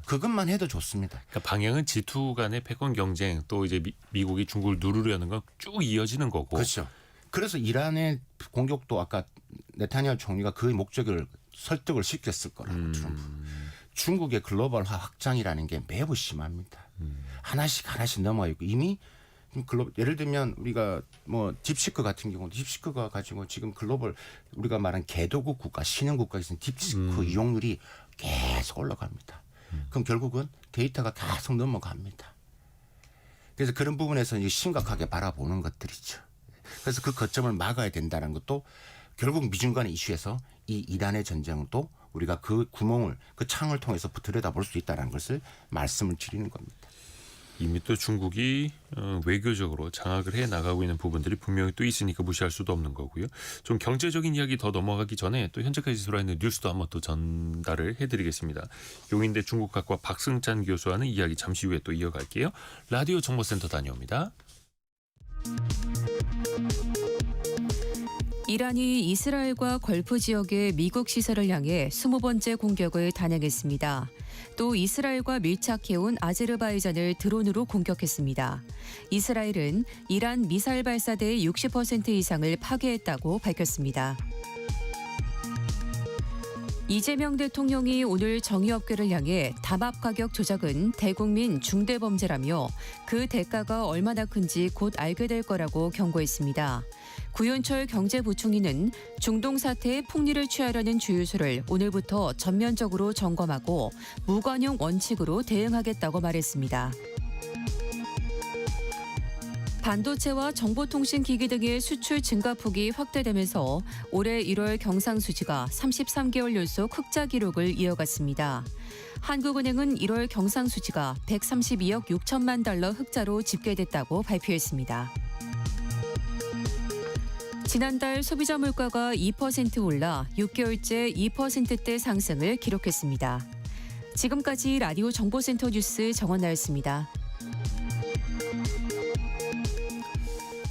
그것만 해도 좋습니다. 그러니까 방향은 G2 간의 패권 경쟁 또 이제 미국이 중국을 누르려는 건 쭉 이어지는 거고. 그렇죠. 그래서 이란의 공격도 아까 네타냐후 총리가 그 목적을 설득을 시켰을 거라고 중국의 글로벌화 확장이라는 게 매우 심합니다. 하나씩 넘어가 있고 이미 예를 들면 우리가 딥시크 같은 경우도 딥시크가 가지고 지금 글로벌 우리가 말한 개도국 국가 신흥 국가에서는 딥시크 이용률이 계속 올라갑니다. 그럼 결국은 데이터가 계속 넘어갑니다. 그래서 그런 부분에서 심각하게 바라보는 것들이죠. 그래서 그 거점을 막아야 된다는 것도 결국 미중 간의 이슈에서 이 이란의 전쟁도 우리가 그 구멍을 그 창을 통해서 들여다볼 수 있다는 것을 말씀을 드리는 겁니다. 이미 또 중국이 외교적으로 장악을 해 나가고 있는 부분들이 분명히 또 있으니까 무시할 수도 없는 거고요. 좀 경제적인 이야기 더 넘어가기 전에 또 현재까지 들어있는 뉴스도 한번 또 전달을 해드리겠습니다. 용인대 중국학과 박승찬 교수와는 이야기 잠시 후에 또 이어갈게요. 라디오 정보센터 다녀옵니다. 이란이 이스라엘과 걸프 지역의 미국 시설을 향해 20번째 공격을 단행했습니다. 또 이스라엘과 밀착해온 아제르바이잔을 드론으로 공격했습니다. 이스라엘은 이란 미사일 발사대의 60% 이상을 파괴했다고 밝혔습니다. 이재명 대통령이 오늘 정유업계를 향해 담합 가격 조작은 대국민 중대 범죄라며 그 대가가 얼마나 큰지 곧 알게 될 거라고 경고했습니다. 구윤철 경제부총리는 중동 사태에 폭리를 취하려는 주유소를 오늘부터 전면적으로 점검하고 무관용 원칙으로 대응하겠다고 말했습니다. 반도체와 정보통신기기 등의 수출 증가폭이 확대되면서 올해 1월 경상수지가 33개월 연속 흑자 기록을 이어갔습니다. 한국은행은 1월 경상수지가 132억 6천만 달러 흑자로 집계됐다고 발표했습니다. 지난달 소비자 물가가 2% 올라 6개월째 2%대 상승을 기록했습니다. 지금까지 라디오 정보센터 뉴스 정원나였습니다.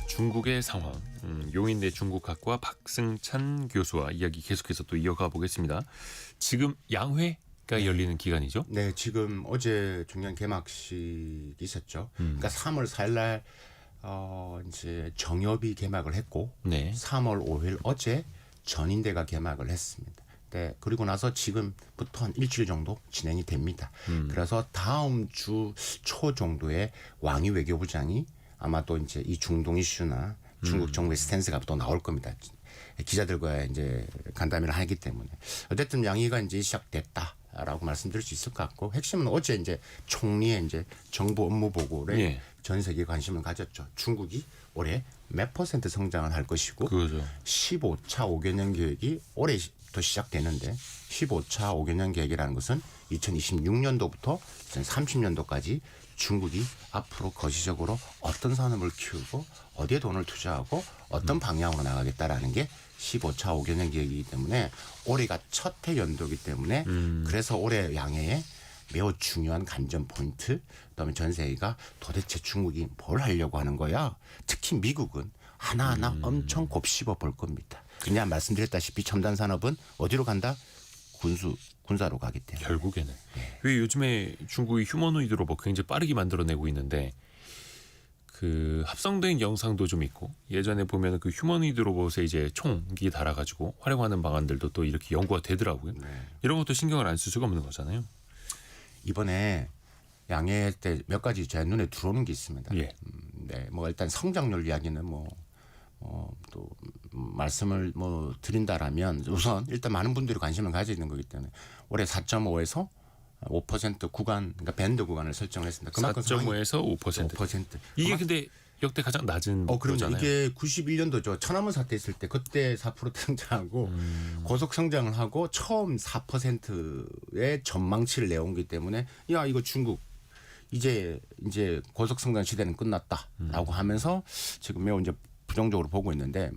중국의 상황, 용인대 중국학과 박승찬 교수와 이야기 계속해서 또 이어가 보겠습니다. 지금 양회가 열리는 기간이죠? 네, 지금 어제 중요한 개막식이 있었죠. 그러니까 3월 4일 날 이제 정협이 개막을 했고 네. 3월 5일 어제 전인대가 개막을 했습니다. 네, 그리고 나서 지금부터 한 일주일 정도 진행이 됩니다. 그래서 다음 주 초 정도에 왕이 외교부장이 아마 또 이제 이 중동 이슈나 중국 정부의 스탠스가 또 나올 겁니다. 기자들과 이제 간담회를 하기 때문에 어쨌든 양의가 이제 시작됐다라고 말씀드릴 수 있을 것 같고 핵심은 어제 이제 총리의 이제 정부 업무 보고에 예. 전 세계 관심을 가졌죠. 중국이 올해 몇 % 성장을 할 것이고 그거죠. 15차 5개년 계획이 올해부터 시작되는데 15차 5개년 계획이라는 것은 2026년도부터 2030년도까지 중국이 앞으로 거시적으로 어떤 산업을 키우고 어디에 돈을 투자하고 어떤 방향으로 나가겠다라는 게 15차 5개년 계획이기 때문에 올해가 첫 해 연도이기 때문에 그래서 올해 양해에 매우 중요한 관전 포인트 그다음에 전 세계가 도대체 중국이 뭘 하려고 하는 거야. 특히 미국은 하나하나 엄청 곱씹어 볼 겁니다. 그냥 말씀드렸다시피 첨단 산업은 어디로 간다? 군사로 가기 때문에. 결국에는. 왜 요즘에 중국이 휴머노이드 로봇 굉장히 빠르게 만들어내고 있는데 그 합성된 영상도 좀 있고 예전에 보면 그 휴머노이드 로봇에 이제 총기 달아가지고 활용하는 방안들도 또 이렇게 연구가 되더라고요. 네. 이런 것도 신경을 안 쓸 수가 없는 거잖아요. 이번에 양해 때 몇 가지 제 눈에 들어오는 게 있습니다. 예. 네, 뭐 일단 성장률 이야기는 또 말씀을 드린다라면 우선 일단 많은 분들이 관심을 가지고 있는 거기 때문에 올해 4.5에서 5% 구간, 그러니까 밴드 구간을 설정을 했습니다. 그만큼 4.5에서 5%. 5%. 이게 근데 역대 가장 낮은 그럼요. 거잖아요. 이게 91년도죠. 천안문 사태 있을 때 그때 4% 성장하고 고속 성장을 하고 처음 4%의 전망치를 내온기 때문에 야 이거 중국 이제 고속 성장 시대는 끝났다라고 하면서 지금 매우 이제 부정적으로 보고 있는데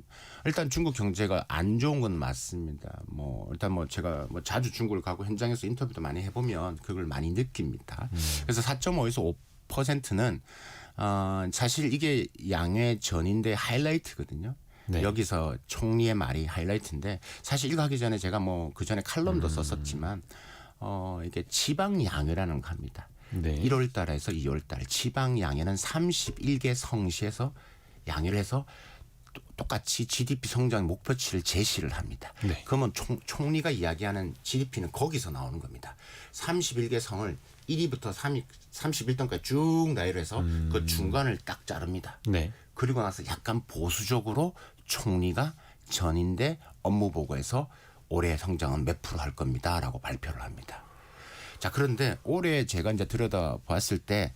일단 중국 경제가 안 좋은 건 맞습니다. 일단 제가 자주 중국을 가고 현장에서 인터뷰도 많이 해보면 그걸 많이 느낍니다. 그래서 4.5에서 5%는 사실 이게 양회 전인데 하이라이트거든요. 네. 여기서 총리의 말이 하이라이트인데 사실 이거 하기 전에 제가 그 전에 칼럼도 썼었지만 이게 지방 양회라는 거 합니다. 네. 1월 달에서 2월 달 지방 양회는 31개 성시에서 양회를 해서 똑같이 GDP 성장 목표치를 제시를 합니다. 네. 그러면 총리가 이야기하는 GDP는 거기서 나오는 겁니다. 31개 성을 1위부터 31등까지 쭉 나열을 해서 그 중간을 딱 자릅니다. 네. 그리고 나서 약간 보수적으로 총리가 전인대 업무 보고에서 올해 성장은 몇 프로 할 겁니다라고 발표를 합니다. 자, 그런데 올해 제가 이제 들여다봤을 때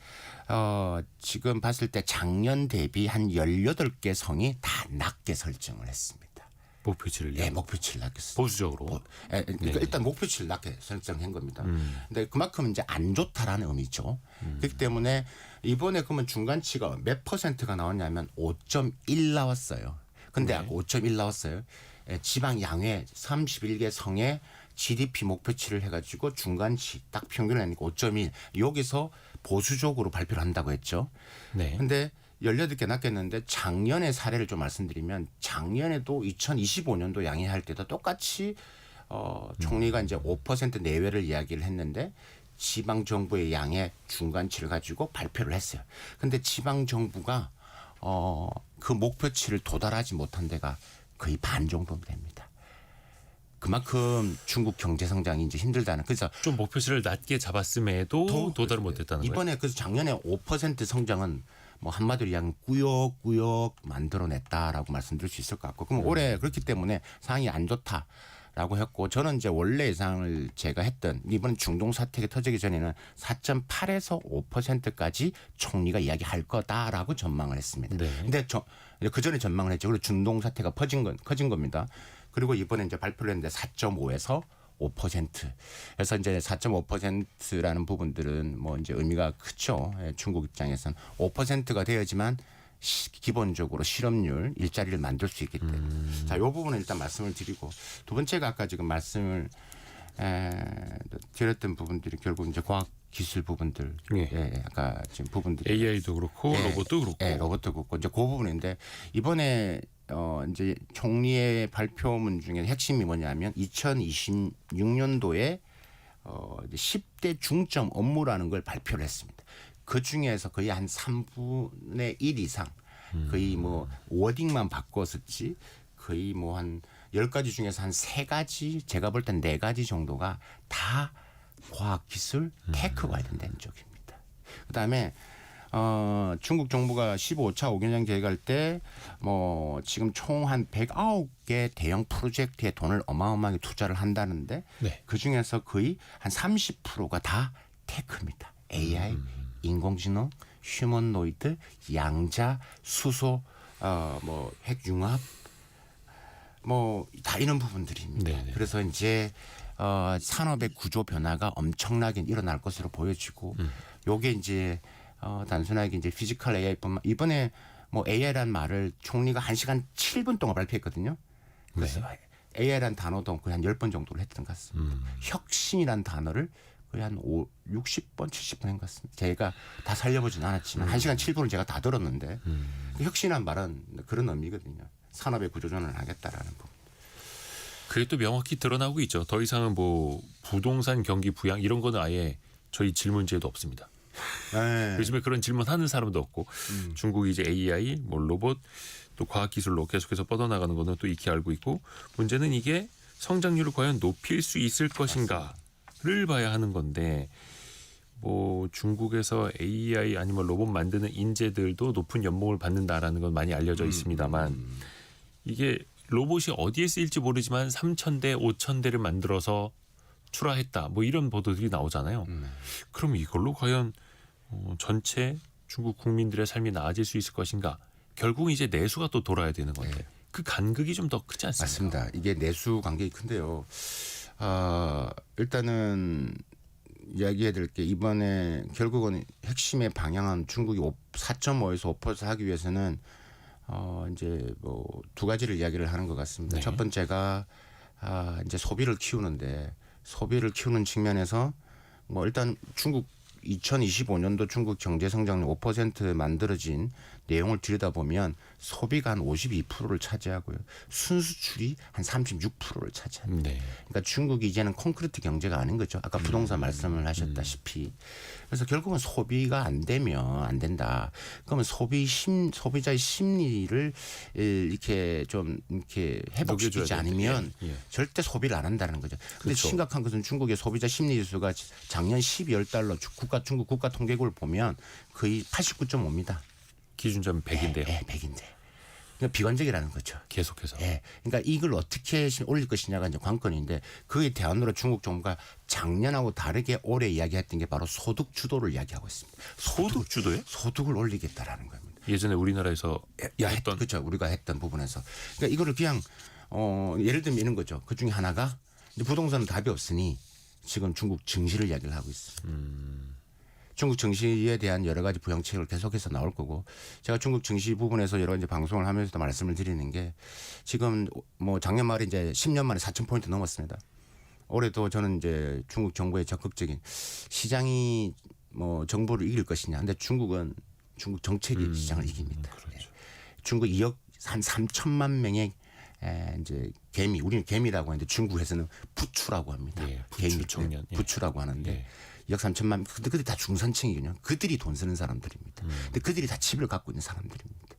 지금 봤을 때 작년 대비 한 18개 성이 다 낮게 설정을 했습니다. 목표치를요. 예, 목표치를 낮겠습니다. 보수적으로. 그러니까 네. 일단 목표치를 낮게 설정한 겁니다. 근데 그만큼 이제 안 좋다라는 의미죠. 그렇기 때문에 이번에 그러면 중간치가 몇 퍼센트가 나왔냐면 5.1 나왔어요. 근데 네. 아까 5.1 나왔어요. 예, 지방 양회 31개 성의 GDP 목표치를 해가지고 중간치 딱 평균을 하니까 5.1 여기서 보수적으로 발표를 한다고 했죠. 네. 근데 18개 났겠는데 작년의 사례를 좀 말씀드리면 작년에도 2025년도 양해할 때도 똑같이 총리가 이제 5% 내외를 이야기를 했는데 지방 정부의 양해 중간치를 가지고 발표를 했어요. 근데 지방 정부가 그 목표치를 도달하지 못한 데가 거의 반 정도 됩니다. 그만큼 중국 경제 성장이 이제 힘들다는. 그래서 좀 목표치를 낮게 잡았음에도 도달을 못했다는 거예요. 이번에 그래서 작년에 5% 성장은 뭐 한마디로 그냥 꾸역꾸역 만들어냈다라고 말씀드릴 수 있을 것 같고, 그럼 올해 그렇기 때문에 상황이 안 좋다라고 했고, 저는 이제 원래 예상을 제가 했던 이번 중동 사태가 터지기 전에는 4.8에서 5%까지 총리가 이야기할 거다라고 전망을 했습니다. 네. 근데 그 전에 전망을 했죠. 그리고 중동 사태가 커진 겁니다. 그리고 이번에 이제 발표를 했는데 4.5에서 5%. 그래서 이제 4.5%라는 부분들은 뭐 이제 의미가 크죠. 예, 중국 입장에서는 5%가 되어야지만 기본적으로 실업률 일자리를 만들 수 있기 때문에. 자, 이 부분은 일단 말씀을 드리고, 두 번째가 아까 지금 말씀을 드렸던 부분들이 결국 이제 과학 기술 부분들, 예. 예, 아까 지금 부분들이 AI도 그렇고 예, 로봇도 그렇고. 예, 로봇도 그렇고 이제 그 부분인데 이번에 이제 총리의 발표문 중에 핵심이 뭐냐면 2026년도에 10대 중점 업무라는 걸 발표를 했습니다. 그 중에서 거의 한 3분의 1 이상 거의 뭐 워딩만 바꿨었지 거의 뭐 한 10가지 중에서 한 3가지 제가 볼 땐 4가지 정도가 다 과학기술 테크 관련된 쪽입니다. 그다음에 중국 정부가 15차 5개년 계획할 때 뭐 지금 총 한 109개 대형 프로젝트에 돈을 어마어마하게 투자를 한다는데 네. 그중에서 거의 한 30%가 다 테크입니다. AI, 인공지능, 휴머노이드, 양자, 수소, 뭐 핵융합 뭐 다 이런 부분들입니다. 네네. 그래서 이제 산업의 구조 변화가 엄청나게 일어날 것으로 보여지고 요게 이제 단순하게 이제 피지컬 AI뿐만 이번에 뭐 AI라는 말을 총리가 1시간 7분 동안 발표했거든요. 그래서 AI라는 단어도 거의 한 10번 정도를 했던 것 같습니다. 혁신이라는 단어를 거의 한 60번, 70번 한 것 같습니다. 제가 다 살려보진 않았지만 1시간 7분을 제가 다 들었는데 그 혁신이라는 말은 그런 의미거든요. 산업의 구조전환을 하겠다라는 부분. 그게 또 명확히 드러나고 있죠. 더 이상은 뭐 부동산 경기 부양 이런 거는 아예 저희 질문지에도 없습니다. 네. 요즘에 그런 질문하는 사람도 없고 중국이 이제 AI, 뭐 로봇 또 과학기술로 계속해서 뻗어나가는 거는 또 익히 알고 있고 문제는 이게 성장률을 과연 높일 수 있을 것인가를 봐야 하는 건데 뭐 중국에서 AI 아니면 로봇 만드는 인재들도 높은 연봉을 받는다라는 건 많이 알려져 있습니다만 이게 로봇이 어디에 쓰일지 모르지만 3,000대, 5,000대를 만들어서 출하했다. 뭐 이런 보도들이 나오잖아요. 그럼 이걸로 과연 전체 중국 국민들의 삶이 나아질 수 있을 것인가? 결국 이제 내수가 또 돌아야 되는 건데 그 간극이 좀 더 크지 않습니까? 맞습니다. 이게 내수 관계가 큰데요. 일단은 이야기해야 될 게 이번에 결국은 핵심의 방향은 중국이 4.5에서 5% 하기 위해서는 이제 뭐 두 가지를 이야기를 하는 것 같습니다. 네. 첫 번째가 이제 소비를 키우는데 소비를 키우는 측면에서 뭐 일단 중국 2025년도 중국 경제 성장률 5% 만들어진 내용을 들여다보면 소비가 한 52%를 차지하고요. 순수출이 한 36%를 차지합니다. 네. 그러니까 중국이 이제는 콘크리트 경제가 아닌 거죠. 아까 부동산 말씀을 하셨다시피. 그래서 결국은 소비가 안 되면 안 된다. 그러면 소비자의 심리를 이렇게 좀 이렇게 회복시키지 녹여줘야 않으면 되는데. 예. 절대 소비를 안 한다는 거죠. 근데 그렇죠. 심각한 것은 중국의 소비자 심리 지수가 작년 12월 달로 중국 국가 통계국을 보면 거의 89.5입니다. 기준점은 100인데요. 예, 100인데. 그러니까 비관적이라는 거죠. 계속해서. 예. 그러니까 이걸 어떻게 올릴 것이냐가 이제 관건인데 그에 대안으로 중국 정부가 작년하고 다르게 올해 이야기했던 게 바로 소득 주도를 이야기하고 있습니다. 소득 주도요? 소득을 올리겠다라는 겁니다. 예전에 우리나라에서 했던 그렇죠. 우리가 했던 부분에서. 그러니까 이거를 그냥 예를 들면 이런 거죠. 그 중에 하나가 이제 부동산은 답이 없으니 지금 중국 증시를 이야기를 하고 있습니다. 중국 증시에 대한 여러 가지 부양책을 계속해서 나올 거고 제가 중국 증시 부분에서 여러 가지 방송을 하면서도 말씀을 드리는 게 지금 뭐 작년 말에 이제 10년 만에 4,000포인트 넘었습니다. 올해도 저는 이제 중국 정부의 적극적인 시장이 뭐 정부를 이길 것이냐. 근데 중국은 중국 정책이 시장을 이깁니다. 그렇죠. 네. 중국 2억 한 3천만 명의 이제 개미, 우리는 개미라고 하는데 중국에서는 부추라고 합니다. 예, 부추 개미, 청년. 예. 부추라고 하는데 예. 2억 3천만 근데 그들이 다 중산층이거든요. 그들이 돈 쓰는 사람들입니다. 근데 그들이 다 집을 갖고 있는 사람들입니다.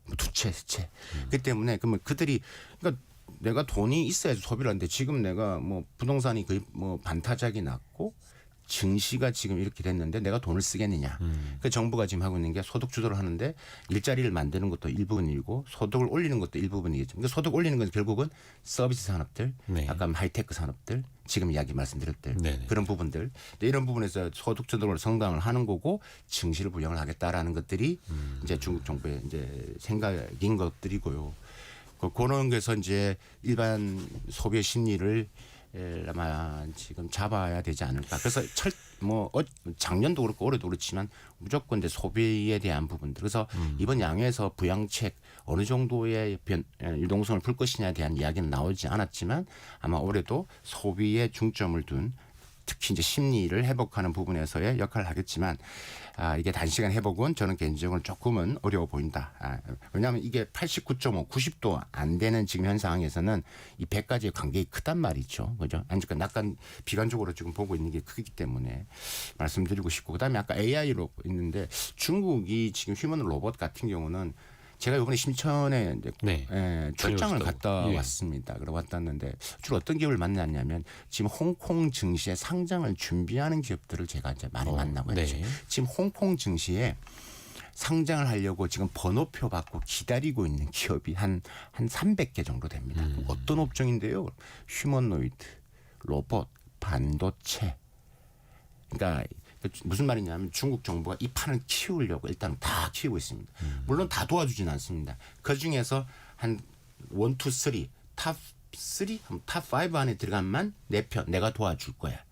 뭐 두 채, 세 채. 그렇기 때문에 그러면 그들이 그러니까 내가 돈이 있어야지 소비를 하는데 지금 내가 뭐 부동산이 거의 뭐 반타작이 났고 증시가 지금 이렇게 됐는데 내가 돈을 쓰겠느냐. 그 정부가 지금 하고 있는 게 소득 주도를 하는데 일자리를 만드는 것도 일부분이고 소득을 올리는 것도 일부분이겠죠. 그러니까 소득 올리는 건 결국은 서비스 산업들, 네. 아까 하이테크 산업들, 지금 이야기 말씀드렸들 네네. 그런 부분들 이런 부분에서 소득 주도를 성장을 하는 거고 증시를 부양을 하겠다라는 것들이 이제 중국 정부의 이제 생각인 것들이고요. 그런 게서 이제 일반 소비의 심리를 아마 지금 잡아야 되지 않을까. 그래서 작년도 그렇고 올해도 그렇지만 무조건 이제 소비에 대한 부분들. 그래서 이번 양회에서 부양책 어느 정도의 유동성을 풀 것이냐에 대한 이야기는 나오지 않았지만 아마 올해도 소비에 중점을 둔 특히 이제 심리를 회복하는 부분에서의 역할을 하겠지만 이게 단시간 회복은 저는 개인적으로 조금은 어려워 보인다. 왜냐하면 이게 89.5, 90도 안 되는 지금 현 상황에서는 이 100가지의 관계가 크단 말이죠. 그죠? 그러니까 약간 비관적으로 지금 보고 있는 게 크기 때문에 말씀드리고 싶고 그다음에 아까 AI로 있는데 중국이 지금 휴먼 로봇 같은 경우는 제가 이번에 심천에 이제 네. 출장을 갔다 예. 왔습니다. 그러고 왔다 왔는데 주로 어떤 기업을 만났냐면 지금 홍콩 증시에 상장을 준비하는 기업들을 제가 이제 많이 만나고 있죠. 네. 지금 홍콩 증시에 상장을 하려고 지금 번호표 받고 기다리고 있는 기업이 한 300개 정도 됩니다. 어떤 업종인데요? 휴머노이드, 로봇, 반도체. 그러니까 무슨 말이냐면 중국 정부가 이 판을 키우려고 일단 다 키우고 있습니다. 물론 다 도와주지는 않습니다. 그중에서 한 1, 2, 3, 탑 3, 탑 5 안에 들어가면 내 편 내가 도와줄 거야.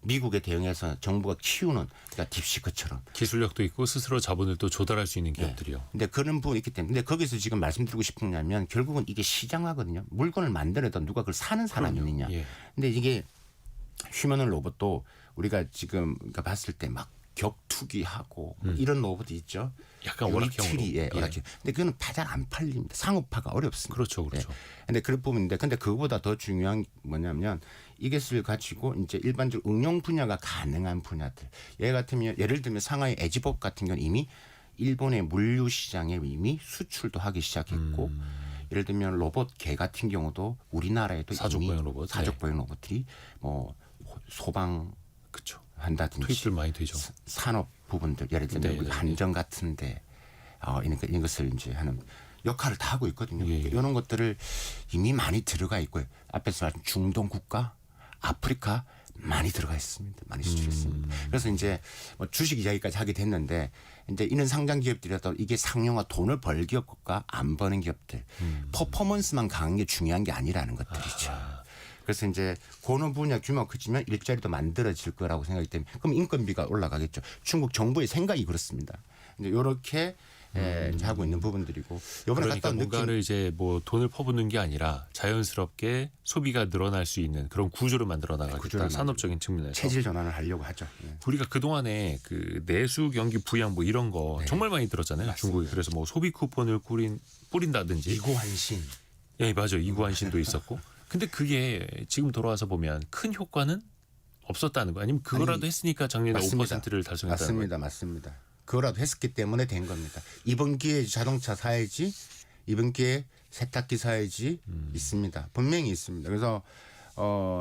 미국에 대응해서 정부가 키우는 그러니까 딥시크처럼. 기술력도 있고 스스로 자본을 또 조달할 수 있는 기업들이요. 근데 그런 부분이 있기 때문에 근데 거기서 지금 말씀드리고 싶은 게 뭐냐면 결국은 이게 시장화거든요. 물건을 만들어도 누가 그걸 사는 사람이 있느냐. 예. 근데 이게 휴먼 로봇도 우리가 지금 그러니까 봤을 때 막 격투기하고 뭐 이런 로봇이 있죠. 약간 오락형으로. 예, 오락형. 근데 그거는 잘 안 팔립니다. 상업화가 어렵습니다. 그렇죠, 그렇죠. 예. 근데 그런 부분인데 근데 그거보다 더 중요한 게 뭐냐면 이것을 가지고 이제 일반적으로 응용 분야가 가능한 분야들. 예를 들면 상하이 에지법 같은 경우는 이미 일본의 물류 시장에 이미 수출도 하기 시작했고 예를 들면 로봇 개 같은 경우도 우리나라에도 사족보행 이미 로봇. 사족보행 로봇들이 뭐 소방 그렇죠. 한다든지 투입들 많이 되죠. 산업 부분들 예를 들면 우리 한정 같은데 이런 것을 이제 하는 역할을 다 하고 있거든요. 예. 이런 것들을 이미 많이 들어가 있고요. 앞에서 말한 중동 국가, 아프리카 많이 들어가 있습니다. 많이 수출했습니다. 그래서 이제 뭐 주식 이야기까지 하게 됐는데 이제 이런 상장 기업들이라도 이게 상용화 돈을 벌 기업과 안 버는 기업들 퍼포먼스만 강한 게 중요한 게 아니라는 것들이죠. 그래서 이제 그런 분야 규모가 크지만 일자리도 만들어질 거라고 생각이 때문에 그럼 인건비가 올라가겠죠. 중국 정부의 생각이 그렇습니다. 이제 이렇게 이제 하고 있는 부분들이고 이번에 그러니까 갔다 온 뭔가를 이제 뭐 돈을 퍼붓는 게 아니라 자연스럽게 소비가 늘어날 수 있는 그런 구조를 만들어 나가겠다. 구조를 산업적인 측면에서. 체질 전환을 하려고 하죠. 예. 우리가 그동안에 그 내수 경기 부양 뭐 이런 거 정말 많이 들었잖아요. 중국이 그래서 뭐 소비 쿠폰을 뿌린다든지. 이고환신. 예, 맞아요. 이구환신도 있었고. 근데 그게 지금 돌아와서 보면 큰 효과는 없었다는 거 아니면 그거라도 했으니까 작년에 맞습니다. 5%를 달성했다는 거. 맞습니다. 그거라도 했었기 때문에 된 겁니다. 이번 기회에 자동차 사야지, 이번 기회에 세탁기 사야지 있습니다. 분명히 있습니다. 그래서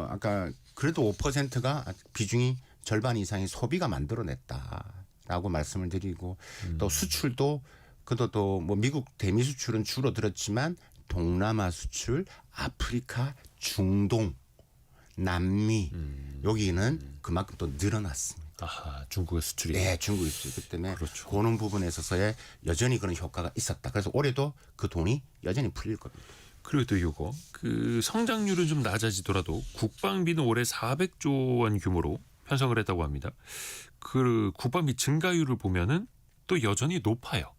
아까 그래도 5%가 비중이 절반 이상의 소비가 만들어냈다라고 말씀을 드리고 또 수출도 그도 뭐 미국 대미 수출은 줄어들었지만 동남아 수출, 아프리카, 중동, 남미 여기는 그만큼 또 늘어났습니다. 아하, 중국의 수출이. 네, 중국의 수출 때문에 그렇죠. 그런 부분에 있어서의 여전히 그런 효과가 있었다. 그래서 올해도 그 돈이 여전히 풀릴 겁니다. 그리고 또 이거 그 성장률은 좀 낮아지더라도 국방비는 올해 400조 원 규모로 편성을 했다고 합니다. 그 국방비 증가율을 보면은 또 여전히 높아요.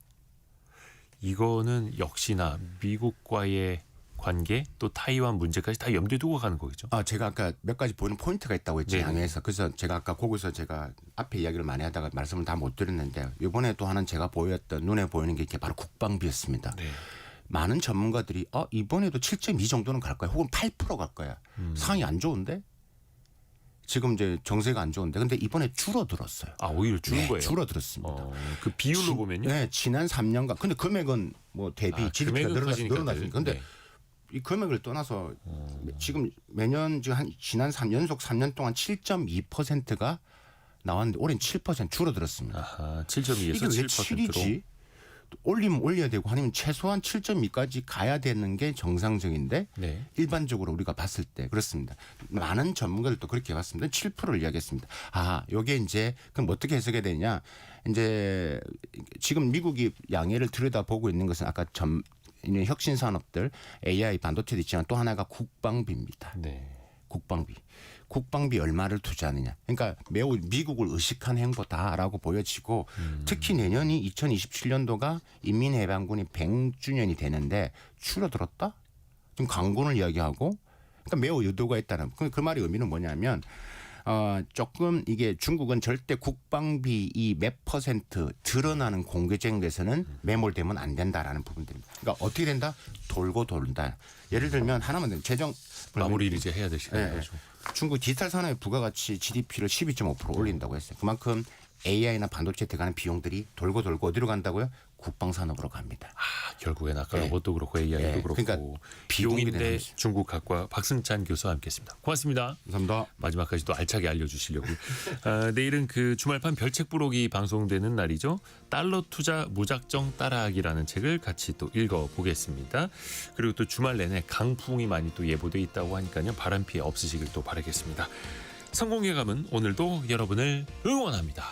이거는 역시나 미국과의 관계 또 타이완 문제까지 다 염두에 두고 가는 거겠죠. 제가 아까 몇 가지 보는 포인트가 있다고 했죠. 네. 양해에서. 그래서 제가 아까 거기서 제가 앞에 이야기를 많이 하다가 말씀을 다 못 드렸는데 이번에 또 하나는 제가 보였던 눈에 보이는 게 이게 바로 국방비였습니다. 네. 많은 전문가들이 이번에도 7.2 정도는 갈 거야. 혹은 8% 갈 거야. 상황이 안 좋은데? 지금 이제 정세가 안 좋은데. 근데 이번에 줄어들었어요. 오히려 줄은 거예요. 줄어들었습니다. 그 비율로 보면요. 네, 지난 3년간. 근데 금액은 뭐 대비 GDP가 금액은 커지니까 늘어났으니까. 근데 네. 이 금액을 떠나서 지금 매년 지금 지난 3연속 3년 동안 7.2%가 나왔는데 올해는 7% 줄어들었습니다. 아하, 7.2에서 이게 왜 7%로. 7이지? 올리면 올려야 되고 아니면 최소한 7.2까지 가야 되는 게 정상적인데 네. 일반적으로 우리가 봤을 때 그렇습니다. 많은 전문가들도 그렇게 봤습니다. 7%를 이야기했습니다. 요게 이제 그럼 어떻게 해석해야 되냐? 이제 지금 미국이 양해를 들여다보고 있는 것은 아까 혁신 산업들 AI 반도체도 있지만 또 하나가 국방비입니다. 네. 국방비 얼마를 투자하느냐. 그러니까 매우 미국을 의식한 행보다라고 보여지고 특히 내년이 2027년도가 인민해방군이 100주년이 되는데 줄어들었다? 좀 강군을 이야기하고 그러니까 매우 의도가 있다는 그 말의 의미는 뭐냐면 조금 이게 중국은 절대 국방비 이 몇 퍼센트 드러나는 공개적에서는 매몰되면 안 된다라는 부분들입니다. 그러니까 어떻게 된다? 돌고 돈다. 예를 들면 하나만 재정 마무리를 이제 해야 될 시간이죠. 네. 중국 디지털 산업의 부가가치 GDP를 12.5% 올린다고 했어요. 그만큼 AI나 반도체에 들어가는 비용들이 돌고 어디로 간다고요? 국방산업으로 갑니다. 결국엔 아까 네. 로봇도 그렇고 AI도 네. 그렇고 그러니까 비용이 비용인데 되는 중국학과 박승찬 교수와 함께했습니다. 고맙습니다. 감사합니다. 마지막까지 또 알차게 알려주시려고요. 내일은 그 주말판 별책 부록이 방송되는 날이죠. 달러 투자 무작정 따라하기라는 책을 같이 또 읽어보겠습니다. 그리고 또 주말 내내 강풍이 많이 또 예보돼 있다고 하니까요. 바람 피해 없으시길 또 바라겠습니다. 성공예감은 오늘도 여러분을 응원합니다.